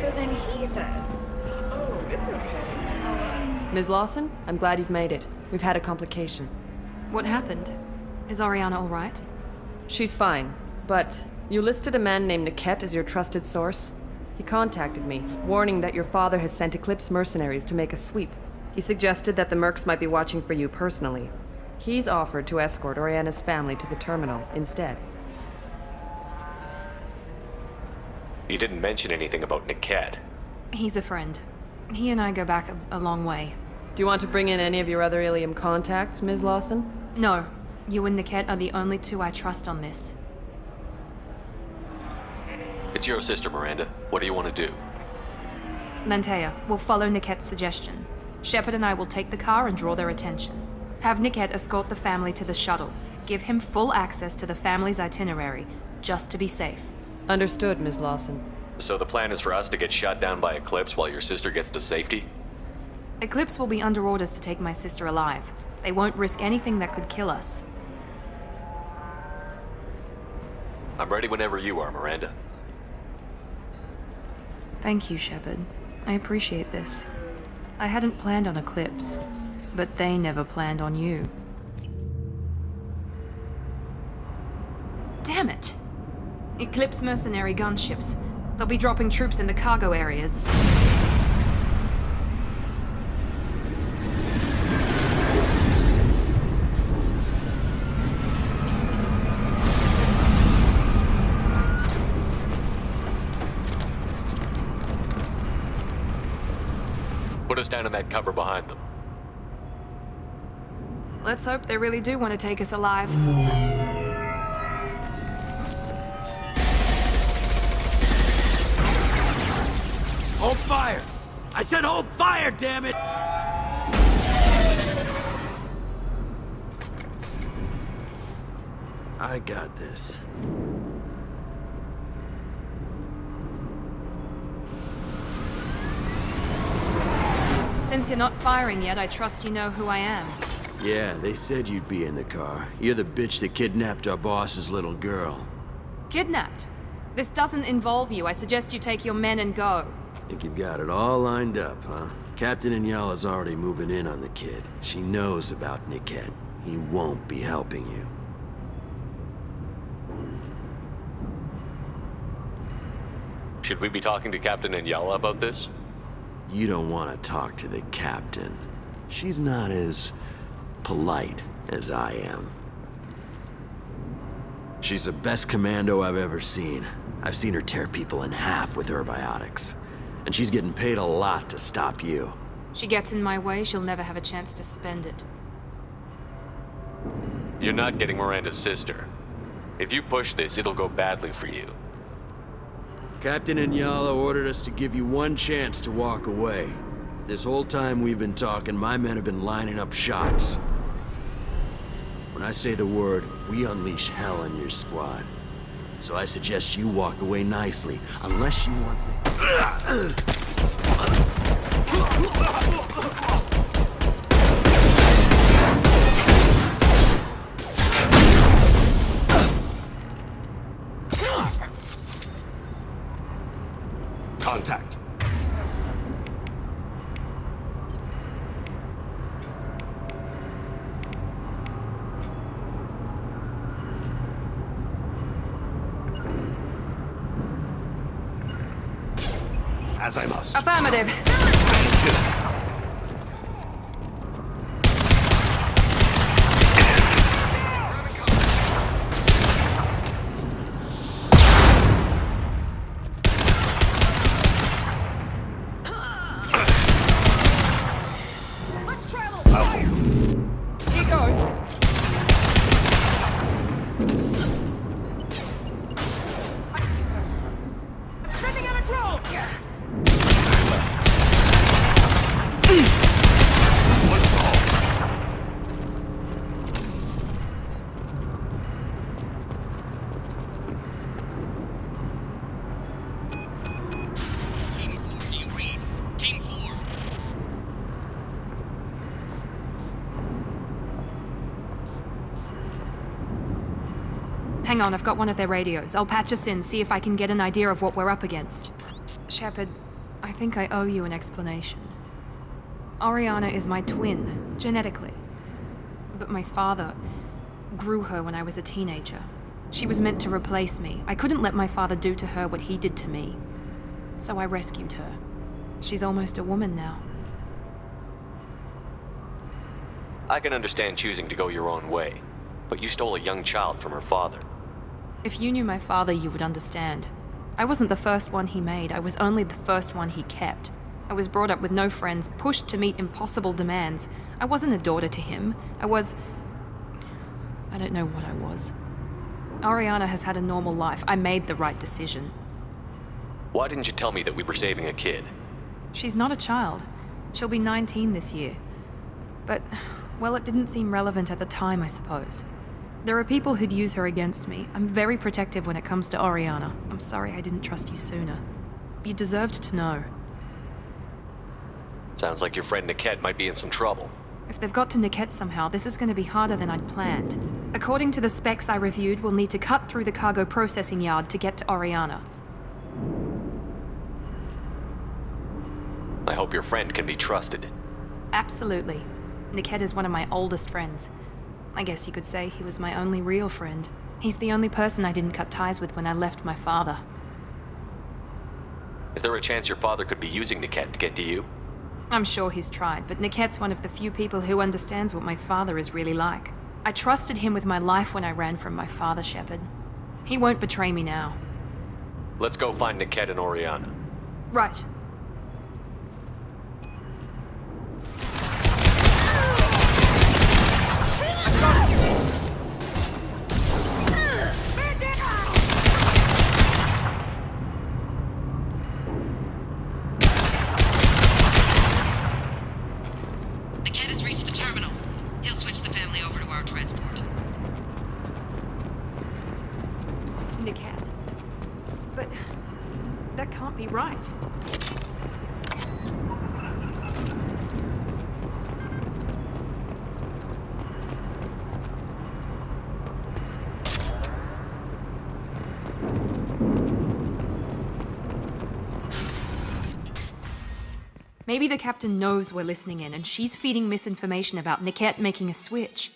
faster than he says. Oh, it's okay. Ms. Lawson, I'm glad you've made it. We've had a complication. What happened? Is Oriana all right? She's fine, but you listed a man named Nickette as your trusted source. He contacted me, warning that your father has sent Eclipse mercenaries to make a sweep. He suggested that the mercs might be watching for you personally. He's offered to escort Oriana's family to the terminal instead. You didn't mention anything about Nickette. He's a friend. He and I go back a long way. Do you want to bring in any of your other Ilium contacts, Ms. Lawson? No. You and Nickette are the only two I trust on this. It's your sister, Miranda. What do you want to do? Lantea, we'll follow Nickette's suggestion. Shepard and I will take the car and draw their attention. Have Nickette escort the family to the shuttle. Give him full access to the family's itinerary, just to be safe. Understood, Ms. Lawson. So the plan is for us to get shot down by Eclipse while your sister gets to safety? Eclipse will be under orders to take my sister alive. They won't risk anything that could kill us. I'm ready whenever you are, Miranda. Thank you, Shepard. I appreciate this. I hadn't planned on Eclipse, but they never planned on you. Damn it! Eclipse mercenary gunships. They'll be dropping troops in the cargo areas. Put us down in that cover behind them. Let's hope they really do want to take us alive. Hold fire! I said hold fire, damn it! I got this. Since you're not firing yet, I trust you know who I am. Yeah, they said you'd be in the car. You're the bitch that kidnapped our boss's little girl. Kidnapped? This doesn't involve you. I suggest you take your men and go. Think you've got it all lined up, huh? Captain Inyala's already moving in on the kid. She knows about Nickette. He won't be helping you. Should we be talking to Captain Inyala about this? You don't want to talk to the captain. She's not as polite as I am. She's the best commando I've ever seen. I've seen her tear people in half with her biotics. And she's getting paid a lot to stop you. She gets in my way, she'll never have a chance to spend it. You're not getting Miranda's sister. If you push this, it'll go badly for you. Captain Inyala ordered us to give you one chance to walk away. This whole time we've been talking, my men have been lining up shots. When I say the word, we unleash hell on your squad. So I suggest you walk away nicely, unless you want the... Contact. As I must. Affirmative. Hang on, I've got one of their radios. I'll patch us in, see if I can get an idea of what we're up against. Shepard, I think I owe you an explanation. Oriana is my twin, genetically. But my father grew her when I was a teenager. She was meant to replace me. I couldn't let my father do to her what he did to me. So I rescued her. She's almost a woman now. I can understand choosing to go your own way, but you stole a young child from her father. If you knew my father, you would understand. I wasn't the first one he made. I was only the first one he kept. I was brought up with no friends, pushed to meet impossible demands. I wasn't a daughter to him. I don't know what I was. Oriana has had a normal life. I made the right decision. Why didn't you tell me that we were saving a kid? She's not a child. She'll be 19 this year. But, well, it didn't seem relevant at the time, I suppose. There are people who'd use her against me. I'm very protective when it comes to Oriana. I'm sorry I didn't trust you sooner. You deserved to know. Sounds like your friend Nickette might be in some trouble. If they've got to Nickette somehow, this is going to be harder than I'd planned. According to the specs I reviewed, we'll need to cut through the cargo processing yard to get to Oriana. I hope your friend can be trusted. Absolutely. Nickette is one of my oldest friends. I guess you could say he was my only real friend. He's the only person I didn't cut ties with when I left my father. Is there a chance your father could be using Nickette to get to you? I'm sure he's tried, but Nickette's one of the few people who understands what my father is really like. I trusted him with my life when I ran from my father, Shepard. He won't betray me now. Let's go find Nickette and Oriana. Right. Nickette has reached the terminal. He'll switch the family over to our transport. Nickette. But that can't be right. Maybe the captain knows we're listening in, and she's feeding misinformation about Nickette making a switch.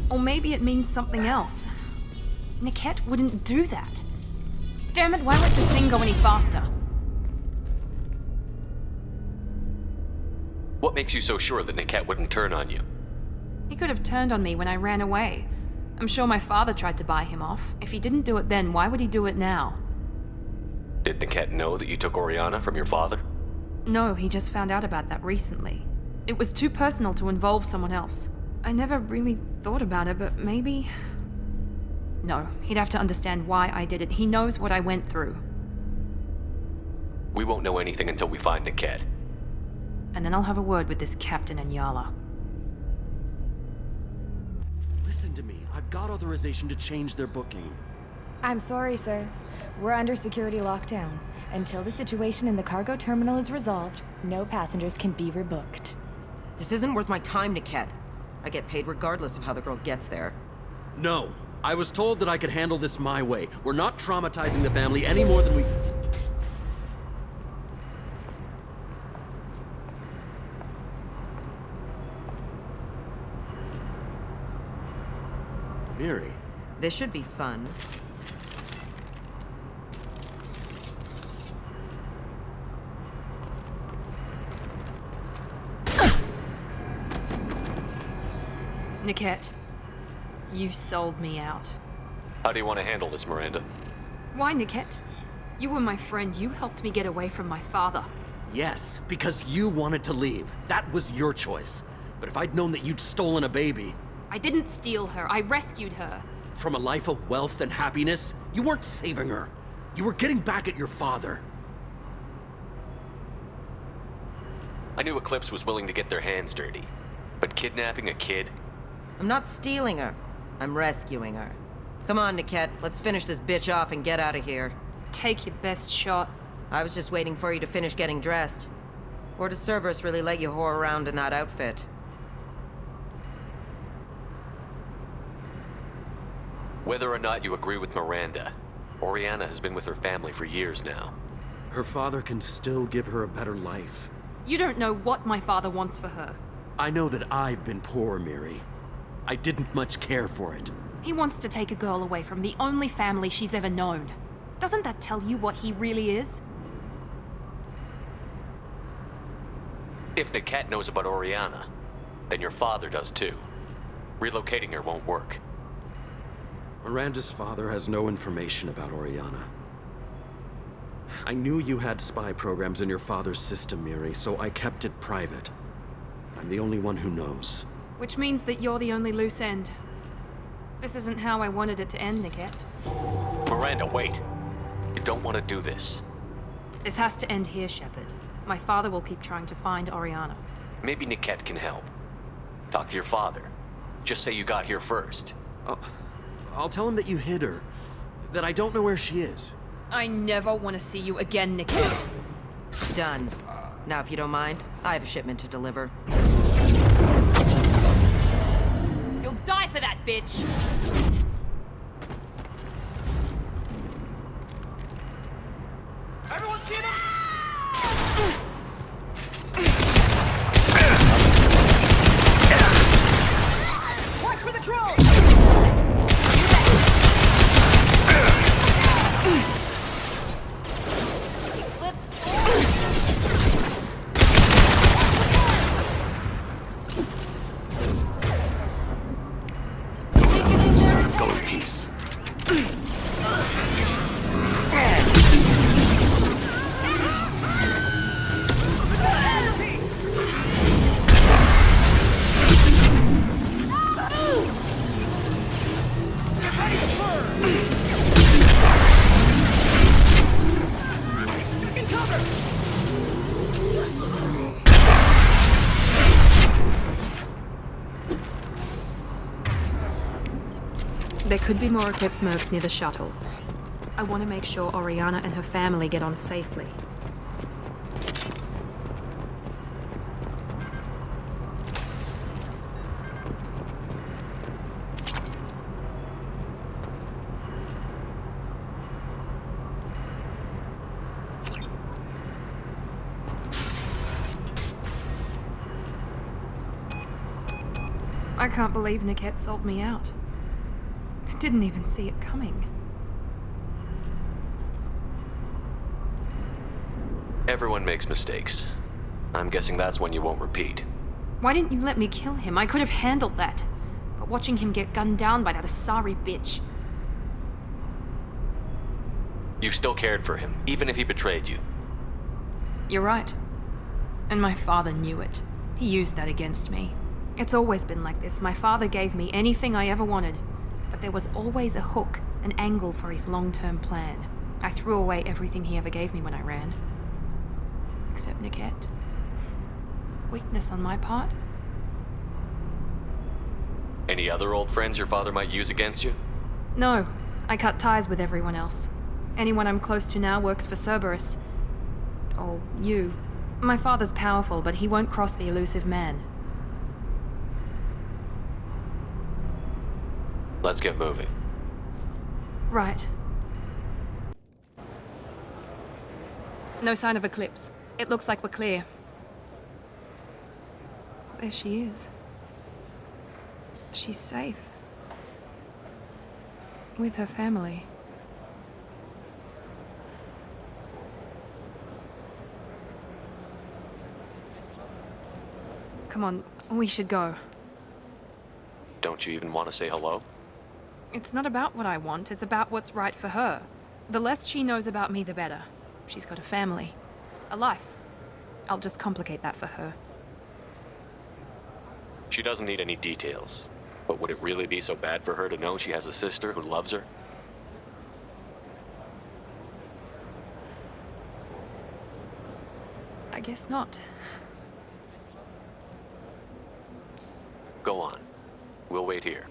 Or maybe it means something else. Nickette wouldn't do that. Damn it, why won't this thing go any faster? What makes you so sure that Nickette wouldn't turn on you? He could have turned on me when I ran away. I'm sure my father tried to buy him off. If he didn't do it then, why would he do it now? Did Nickette know that you took Oriana from your father? No, he just found out about that recently. It was too personal to involve someone else. I never really thought about it, but maybe... No, he'd have to understand why I did it. He knows what I went through. We won't know anything until we find Nickette. And then I'll have a word with this captain and Yala. Listen to me. I've got authorization to change their booking. I'm sorry, sir. We're under security lockdown. Until the situation in the cargo terminal is resolved, no passengers can be rebooked. This isn't worth my time, Nickette. I get paid regardless of how the girl gets there. No. I was told that I could handle this my way. We're not traumatizing the family any more than we... Miri. This should be fun. Nickette, you sold me out. How do you want to handle this, Miranda? Why, Nickette? You were my friend. You helped me get away from my father. Yes, because you wanted to leave. That was your choice. But if I'd known that you'd stolen a baby... I didn't steal her. I rescued her. From a life of wealth and happiness, you weren't saving her. You were getting back at your father. I knew Eclipse was willing to get their hands dirty. But kidnapping a kid? I'm not stealing her. I'm rescuing her. Come on, Nickette. Let's finish this bitch off and get out of here. Take your best shot. I was just waiting for you to finish getting dressed. Or does Cerberus really let you whore around in that outfit? Whether or not you agree with Miranda, Oriana has been with her family for years now. Her father can still give her a better life. You don't know what my father wants for her. I know that I've been poor, Miri. I didn't much care for it. He wants to take a girl away from the only family she's ever known. Doesn't that tell you what he really is? If Nickette knows about Oriana, then your father does too. Relocating her won't work. Miranda's father has no information about Oriana. I knew you had spy programs in your father's system, Miri, so I kept it private. I'm the only one who knows. Which means that you're the only loose end. This isn't how I wanted it to end, Nickette. Miranda, wait. You don't want to do this. This has to end here, Shepard. My father will keep trying to find Oriana. Maybe Nickette can help. Talk to your father. Just say you got here first. I'll tell him that you hid her. That I don't know where she is. I never want to see you again, Nickette. Done. Now, if you don't mind, I have a shipment to deliver. You'll die for that, bitch! Everyone see them? Watch for the drone! Go in peace. There could be more Eclipse mercs near the shuttle. I want to make sure Oriana and her family get on safely. I can't believe Nickette sold me out. I didn't even see it coming. Everyone makes mistakes. I'm guessing that's one you won't repeat. Why didn't you let me kill him? I could have handled that. But watching him get gunned down by that Asari bitch. You still cared for him, even if he betrayed you. You're right. And my father knew it. He used that against me. It's always been like this. My father gave me anything I ever wanted. But there was always a hook, an angle for his long-term plan. I threw away everything he ever gave me when I ran. Except Nickette. Weakness on my part? Any other old friends your father might use against you? No. I cut ties with everyone else. Anyone I'm close to now works for Cerberus. Or you. My father's powerful, but he won't cross the elusive man. Let's get moving. Right. No sign of Eclipse. It looks like we're clear. There she is. She's safe. With her family. Come on, we should go. Don't you even want to say hello? It's not about what I want, it's about what's right for her. The less she knows about me, the better. She's got a family. A life. I'll just complicate that for her. She doesn't need any details. But would it really be so bad for her to know she has a sister who loves her? I guess not. Go on. We'll wait here.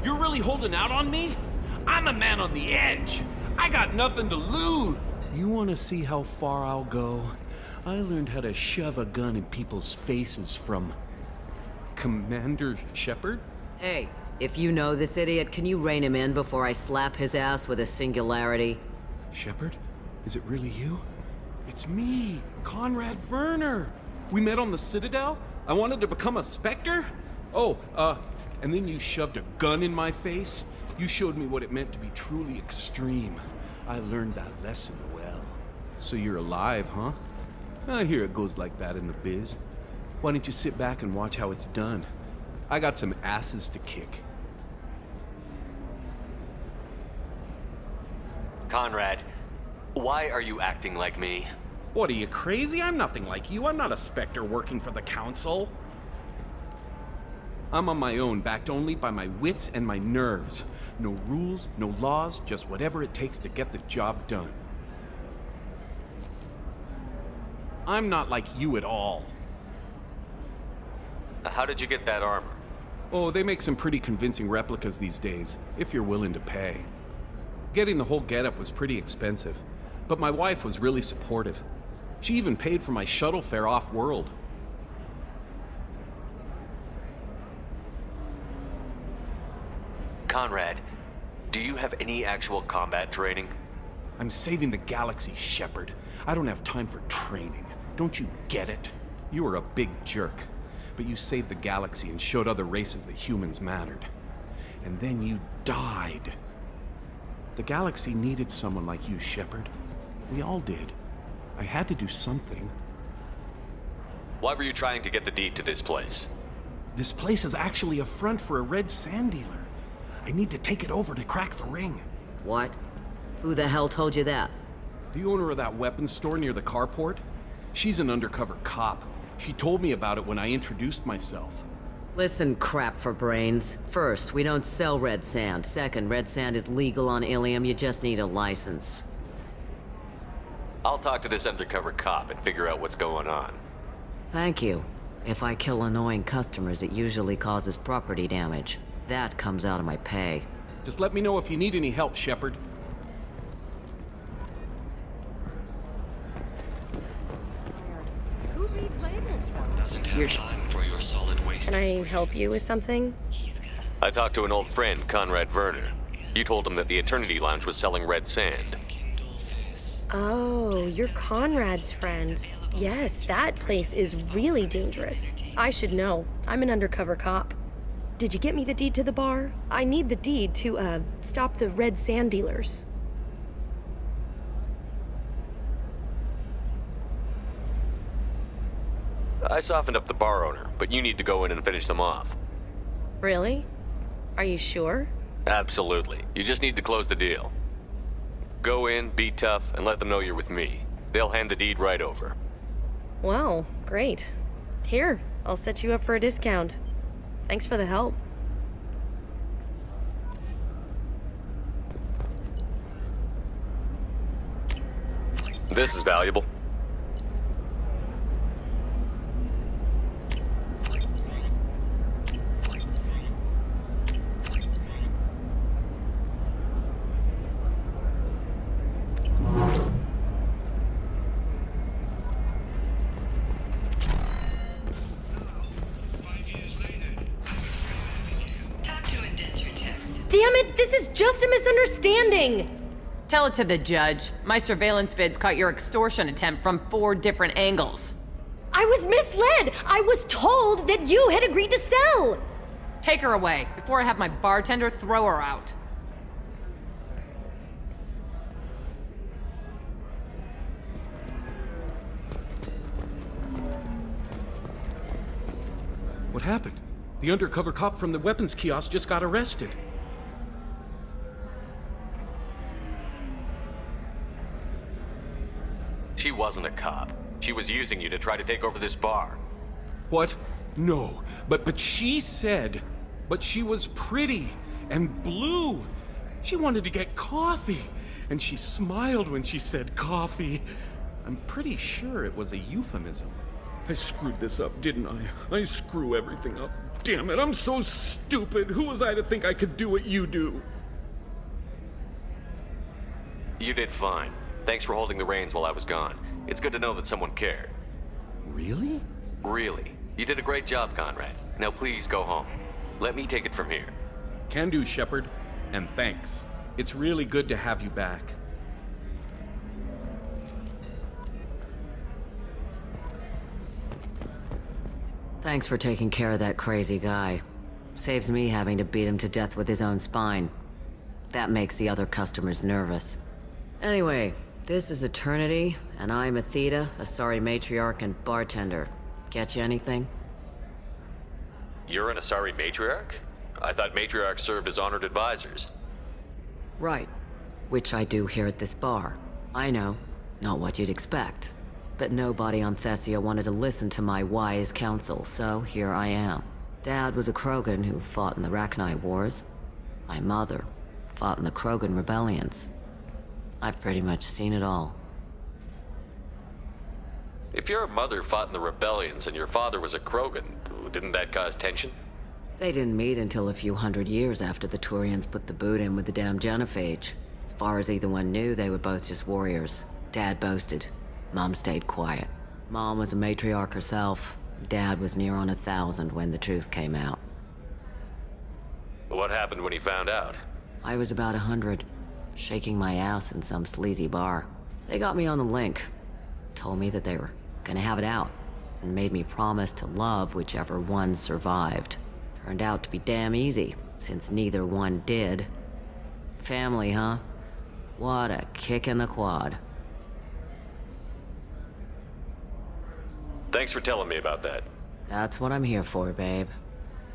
You're really holding out on me? I'm a man on the edge. I got nothing to lose. You want to see how far I'll go? I learned how to shove a gun in people's faces from Commander Shepard? Hey, if you know this idiot, can you rein him in before I slap his ass with a singularity? Shepard? Is it really you? It's me, Conrad Verner. We met on the Citadel. I wanted to become a Spectre. And then you shoved a gun in my face. You showed me what it meant to be truly extreme. I learned that lesson well. So you're alive, huh? I hear it goes like that in the biz. Why don't you sit back and watch how it's done? I got some asses to kick. Conrad, why are you acting like me? What, are you crazy? I'm nothing like you. I'm not a Spectre working for the Council. I'm on my own, backed only by my wits and my nerves. No rules, no laws, just whatever it takes to get the job done. I'm not like you at all. How did you get that armor? Oh, they make some pretty convincing replicas these days, if you're willing to pay. Getting the whole getup was pretty expensive, but my wife was really supportive. She even paid for my shuttle fare off-world. Conrad, do you have any actual combat training? I'm saving the galaxy, Shepard. I don't have time for training. Don't you get it? You were a big jerk, but you saved the galaxy and showed other races that humans mattered. And then you died. The galaxy needed someone like you, Shepard. We all did. I had to do something. Why were you trying to get the deed to this place? This place is actually a front for a red sand dealer. I need to take it over to crack the ring. What? Who the hell told you that? The owner of that weapons store near the carport? She's an undercover cop. She told me about it when I introduced myself. Listen, crap for brains. First, we don't sell red sand. Second, red sand is legal on Ilium. You just need a license. I'll talk to this undercover cop and figure out what's going on. Thank you. If I kill annoying customers, it usually causes property damage. That comes out of my pay. Just let me know if you need any help, Shepard. Who reads labels though? Doesn't have time for your solid waste. Can I help you with something? I talked to an old friend, Conrad Verner. You told him that the Eternity Lounge was selling red sand. Oh, you're Conrad's friend. Yes, that place is really dangerous. I should know. I'm an undercover cop. Did you get me the deed to the bar? I need the deed to, stop the red sand dealers. I softened up the bar owner, but you need to go in and finish them off. Really? Are you sure? Absolutely. You just need to close the deal. Go in, be tough, and let them know you're with me. They'll hand the deed right over. Well, great. Here, I'll set you up for a discount. Thanks for the help. This is valuable. Damn it, this is just a misunderstanding! Tell it to the judge. My surveillance vids caught your extortion attempt from 4 different angles. I was misled! I was told that you had agreed to sell! Take her away, before I have my bartender throw her out. What happened? The undercover cop from the weapons kiosk just got arrested. She wasn't a cop. She was using you to try to take over this bar. What? No. But she said... But she was pretty and blue. She wanted to get coffee. And she smiled when she said coffee. I'm pretty sure it was a euphemism. I screwed this up, didn't I? I screw everything up. damn it, I'm so stupid. Who was I to think I could do what you do? You did fine. Thanks for holding the reins while I was gone. It's good to know that someone cared. Really? Really. You did a great job, Conrad. Now please go home. Let me take it from here. Can do, Shepard. And thanks. It's really good to have you back. Thanks for taking care of that crazy guy. Saves me having to beat him to death with his own spine. That makes the other customers nervous. Anyway, this is Eternity, and I'm Athena, a sorry matriarch and bartender. Get you anything? You're an Asari matriarch? I thought matriarchs served as honored advisors. Right. Which I do here at this bar. I know, not what you'd expect. But nobody on Thessia wanted to listen to my wise counsel, so here I am. Dad was a Krogan who fought in the Rachni Wars. My mother fought in the Krogan rebellions. I've pretty much seen it all. If your mother fought in the rebellions and your father was a Krogan, didn't that cause tension? They didn't meet until a few hundred years after the Turians put the boot in with the damn Genophage. As far as either one knew, they were both just warriors. Dad boasted. Mom stayed quiet. Mom was a matriarch herself. Dad was near on 1,000 when the truth came out. What happened when he found out? I was about 100, shaking my ass in some sleazy bar. They got me on the link. Told me that they were gonna have it out, and made me promise to love whichever one survived. Turned out to be damn easy, since neither one did. Family, huh? What a kick in the quad. Thanks for telling me about that. That's what I'm here for, babe.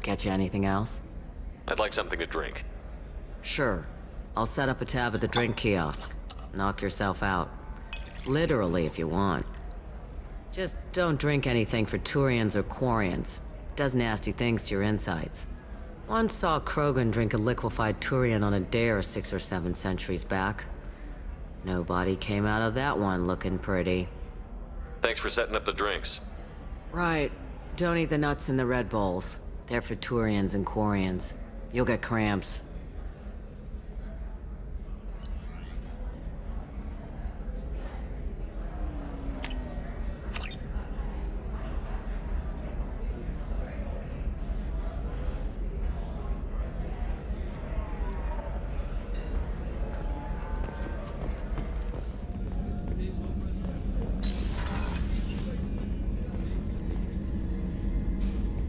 Get you anything else? I'd like something to drink. Sure. I'll set up a tab at the drink kiosk. Knock yourself out. Literally, if you want. Just don't drink anything for Turians or Quarians. Does nasty things to your insides. Once saw Krogan drink a liquefied Turian on a dare 6 or 7 centuries back. Nobody came out of that one looking pretty. Thanks for setting up the drinks. Right. Don't eat the nuts in the Red Bowls. They're for Turians and Quarians. You'll get cramps.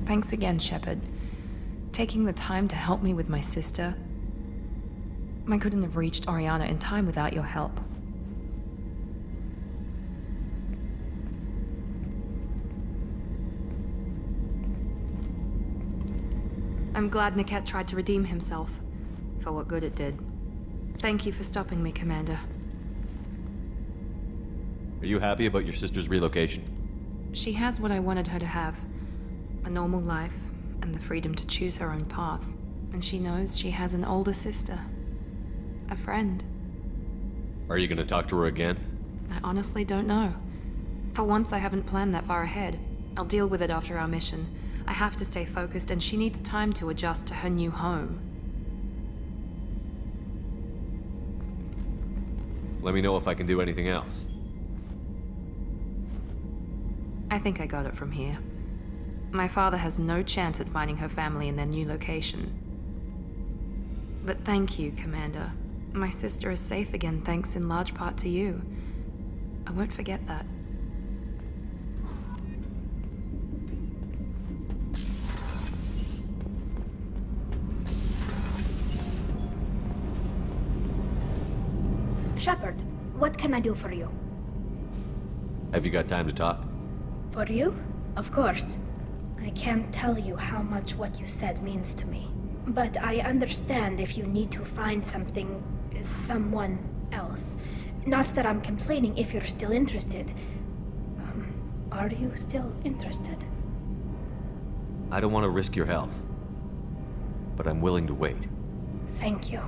Thanks again, Shepard. Taking the time to help me with my sister. I couldn't have reached Oriana in time without your help. I'm glad Nickette tried to redeem himself, for what good it did. Thank you for stopping me, Commander. Are you happy about your sister's relocation? She has what I wanted her to have. A normal life, and the freedom to choose her own path. And she knows she has an older sister. A friend. Are you gonna talk to her again? I honestly don't know. For once, I haven't planned that far ahead. I'll deal with it after our mission. I have to stay focused, and she needs time to adjust to her new home. Let me know if I can do anything else. I think I got it from here. My father has no chance at finding her family in their new location. But thank you, Commander. My sister is safe again thanks in large part to you. I won't forget that. Shepard, what can I do for you? Have you got time to talk? For you? Of course. I can't tell you how much what you said means to me. But I understand if you need to find someone else. Not that I'm complaining if you're still interested. Are you still interested? I don't want to risk your health. But I'm willing to wait. Thank you.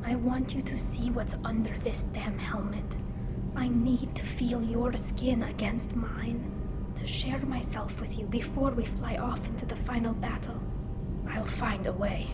I want you to see what's under this damn helmet. I need to feel your skin against mine. To share myself with you before we fly off into the final battle. I'll find a way.